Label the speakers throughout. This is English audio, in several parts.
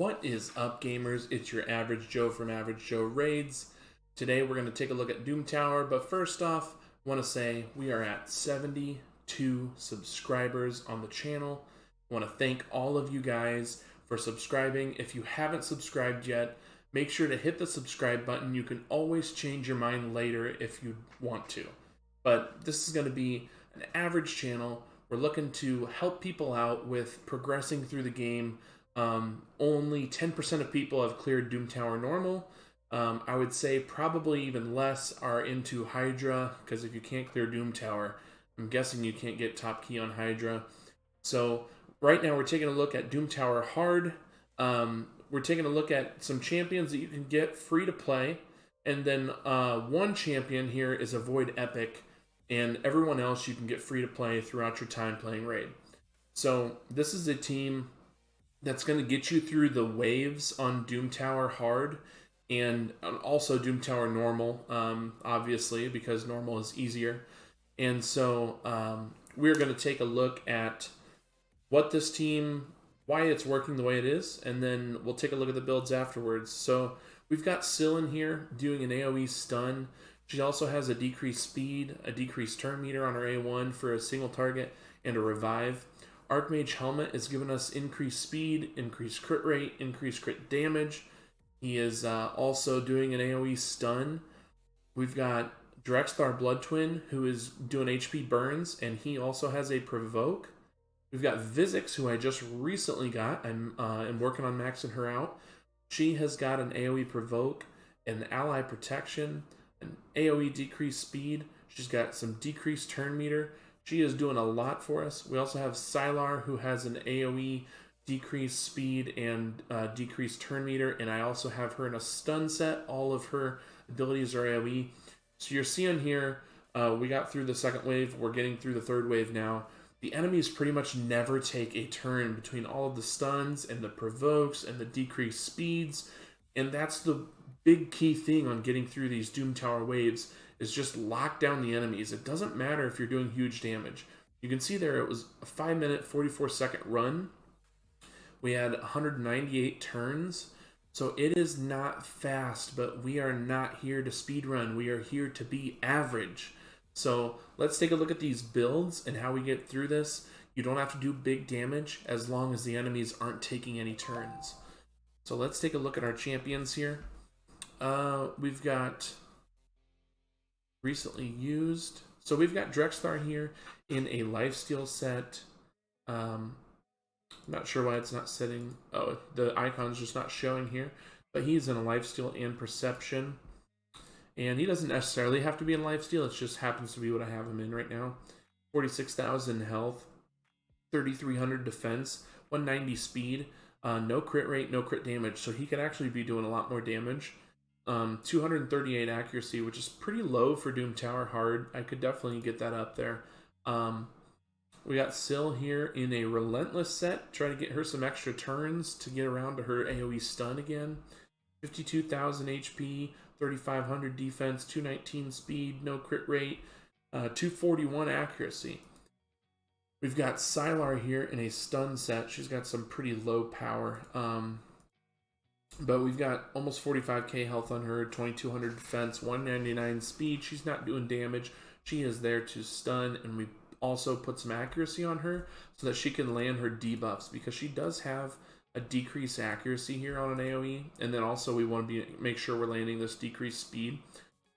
Speaker 1: What is up, gamers? It's your Average Joe from Average Joe Raids. Today we're going to take a look at Doom Tower, but first off, I want to say we are at 72 subscribers on the channel. I want to thank all of you guys for subscribing. If you haven't subscribed yet, make sure to hit the subscribe button. You can always change your mind later if you want to. But this is going to be an average channel. We're looking to help people out with progressing through the game. Only 10% of people have cleared Doom Tower normal. I would say probably even less are into Hydra, because if you can't clear Doom Tower, I'm guessing you can't get top key on Hydra. So right now we're taking a look at Doom Tower hard. We're taking a look at some champions that you can get free to play, and then one champion here is a Void Epic, and everyone else you can get free to play throughout your time playing Raid. So this is a team that's going to get you through the waves on Doom Tower hard and also Doom Tower normal, obviously, because normal is easier. And so we're going to take a look at what this team, why it's working the way it is, and then we'll take a look at the builds afterwards. So we've got Syl in here doing an AoE stun. She also has a decreased speed, a decreased turn meter on her A1 for a single target, and a revive. Archmage Helmet is giving us increased speed, increased crit rate, increased crit damage. He is also doing an AoE stun. We've got Drexthar Blood Twin, who is doing HP burns, and he also has a provoke. We've got Vizix, who I just recently got. I'm working on maxing her out. She has got an AoE provoke, an ally protection, an AoE decreased speed. She's got some decreased turn meter. She is doing a lot for us. We also have Sylar, who has an AoE decreased speed and decreased turn meter, and I also have her in a stun set. All of her abilities are AoE. So you're seeing here, we got through the second wave. We're getting through the third wave now. The enemies pretty much never take a turn between all of the stuns and the provokes and the decreased speeds, and that's the big key thing on getting through these Doom Tower waves, is just lock down the enemies. It doesn't matter if you're doing huge damage. You can see there it was a 5-minute, 44-second run. We had 198 turns. So it is not fast, but we are not here to speed run. We are here to be average. So let's take a look at these builds and how we get through this. You don't have to do big damage as long as the enemies aren't taking any turns. So let's take a look at our champions here. We've got recently used. So we've got Drexthar here in a lifesteal set. I'm not sure why it's not setting. Oh, the icon's just not showing here. But he's in a lifesteal and perception. And he doesn't necessarily have to be in lifesteal. It just happens to be what I have him in right now. 46,000 health. 3,300 defense. 190 speed. No crit rate, no crit damage. So he could actually be doing a lot more damage. 238 accuracy, which is pretty low for Doom Tower hard. I could definitely get that up there. We got Syl here in a relentless set. Try to get her some extra turns to get around to her AoE stun again. 52,000 HP, 3,500 defense, 219 speed, no crit rate, 241 accuracy. We've got Sylar here in a stun set. She's got some pretty low power. But we've got almost 45k health on her, 2200 defense, 199 speed. She's not doing damage. She is there to stun, and we also put some accuracy on her so that she can land her debuffs, because she does have a decreased accuracy here on an AoE, and then also we want to make sure we're landing this decreased speed.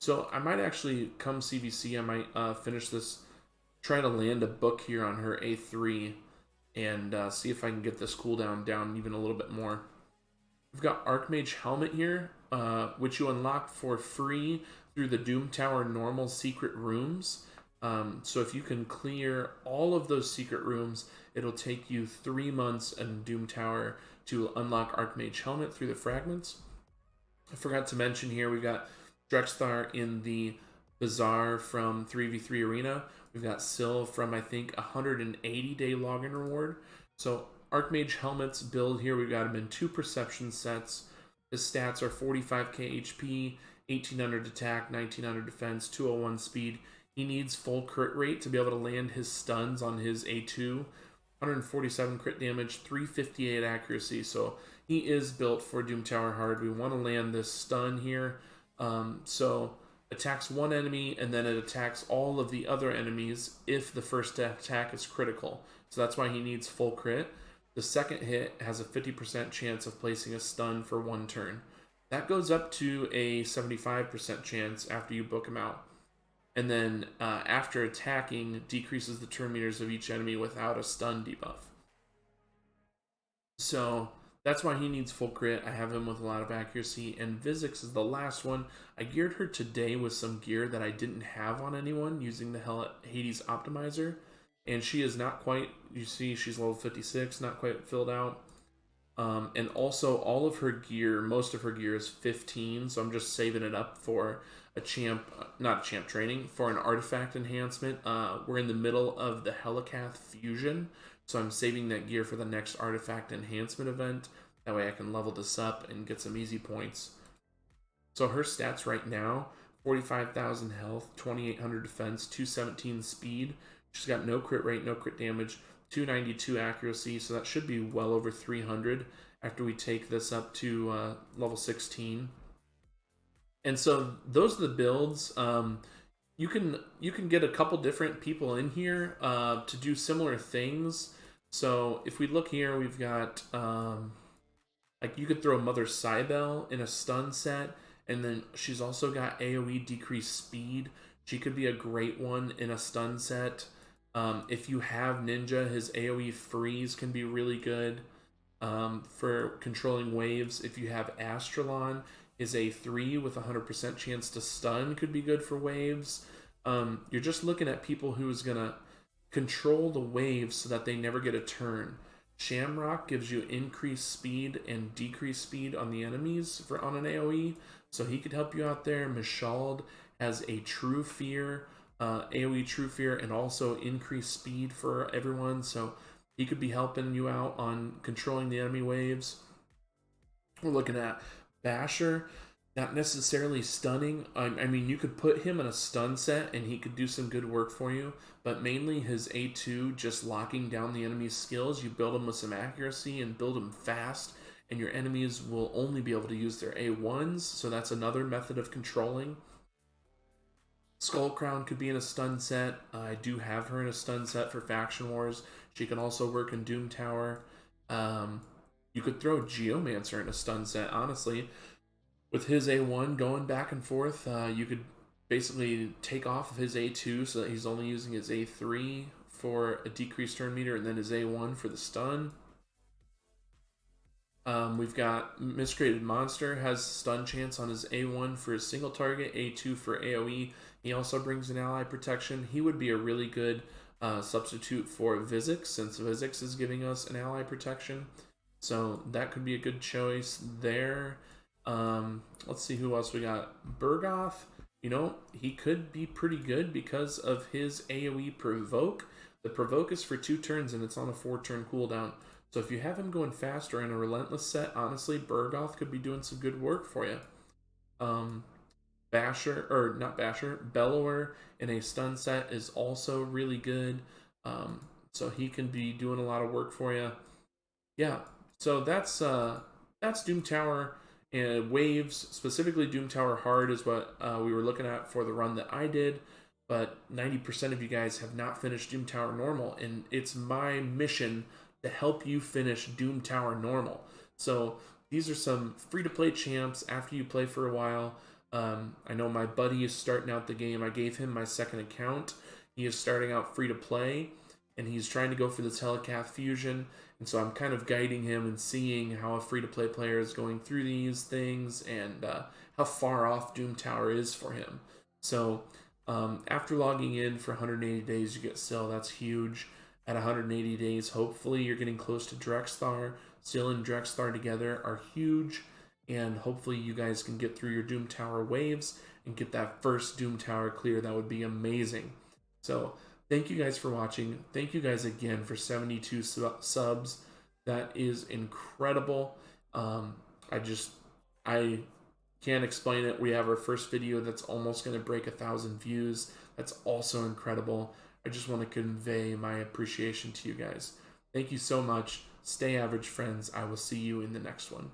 Speaker 1: So I might actually come CVC, I might finish this, try to land a book here on her A3 and see if I can get this cooldown down even a little bit more. We've got Archmage Helmet here, which you unlock for free through the Doom Tower normal secret rooms. So if you can clear all of those secret rooms, it'll take you 3 months in Doom Tower to unlock Archmage Helmet through the fragments. I forgot to mention here, we've got Drexthar in the Bazaar from 3v3 Arena. We've got Syl from, I think, 180-day login reward. So Archmage Helmet's build here, we've got him in 2 perception sets. His stats are 45k HP, 1800 attack, 1900 defense, 201 speed. He needs full crit rate to be able to land his stuns on his A2. 147 crit damage, 358 accuracy. So he is built for Doom Tower hard. We want to land this stun here. So attacks one enemy and then it attacks all of the other enemies if the first attack is critical. So that's why he needs full crit. The second hit has a 50% chance of placing a stun for one turn. That goes up to a 75% chance after you book him out. And then after attacking, decreases the turn meters of each enemy without a stun debuff. So that's why he needs full crit. I have him with a lot of accuracy. And Vizix is the last one. I geared her today with some gear that I didn't have on anyone using the Hades Optimizer. And she is not quite, you see, she's level 56, not quite filled out. And also all of her gear, most of her gear is 15, so I'm just saving it up for a champ, not a champ training, for an artifact enhancement. We're in the middle of the Helicath fusion, so I'm saving that gear for the next artifact enhancement event. That way I can level this up and get some easy points. So her stats right now, 45,000 health, 2,800 defense, 217 speed. She's got no crit rate, no crit damage, 292 accuracy, so that should be well over 300 after we take this up to level 16. And so those are the builds. You can get a couple different people in here to do similar things. So if we look here, we've got like you could throw Mother Cybele in a stun set, and then she's also got AoE decreased speed. She could be a great one in a stun set. If you have Ninja, his AoE freeze can be really good for controlling waves. If you have Astralon, his A3 with 100% chance to stun could be good for waves. You're just looking at people who's going to control the waves so that they never get a turn. Shamrock gives you increased speed and decreased speed on the enemies on an AoE, so he could help you out there. Mishald has a True Fear, AoE True Fear, and also increased speed for everyone, so he could be helping you out on controlling the enemy waves. We're looking at Basher, not necessarily stunning. I mean, you could put him in a stun set and he could do some good work for you, but mainly his A2 just locking down the enemy's skills. You build him with some accuracy and build him fast, and your enemies will only be able to use their A1s, so that's another method of controlling. Skullcrown could be in a stun set. I do have her in a stun set for Faction Wars. She can also work in Doom Tower. You could throw Geomancer in a stun set, honestly. With his A1 going back and forth, you could basically take off of his A2 so that he's only using his A3 for a decreased turn meter and then his A1 for the stun. We've got Miscreated Monster has stun chance on his A1 for his single target, A2 for AoE. He also brings an ally protection. He would be a really good substitute for Vizix, since Vizix is giving us an ally protection. So that could be a good choice there. Let's see who else we got. Bergoth, you know, he could be pretty good because of his AoE Provoke. The Provoke is for 2 turns and it's on a 4-turn cooldown. So if you have him going faster in a Relentless set, honestly, Bergoth could be doing some good work for you. Bellower in a stun set is also really good. So he can be doing a lot of work for you. Yeah, so that's Doom Tower and Waves. Specifically, Doom Tower Hard is what we were looking at for the run that I did. But 90% of you guys have not finished Doom Tower Normal, and it's my mission to help you finish Doom Tower Normal. So these are some free-to-play champs after you play for a while. I know my buddy is starting out the game. I gave him my second account. He is starting out free-to-play, and he's trying to go for the Helicath Fusion. And so I'm kind of guiding him and seeing how a free-to-play player is going through these things and how far off Doom Tower is for him. So after logging in for 180 days, you get Syl. That's huge. At 180 days, hopefully you're getting close to Drexthar. Syl and Drexthar together are huge, and hopefully you guys can get through your Doom Tower waves and get that first Doom Tower clear. That would be amazing. So thank you guys for watching. Thank you guys again for 72 subs. That is incredible. I can't explain it. We have our first video that's almost going to break 1,000 views. That's also incredible. I just want to convey my appreciation to you guys. Thank you so much. Stay average, friends. I will see you in the next one.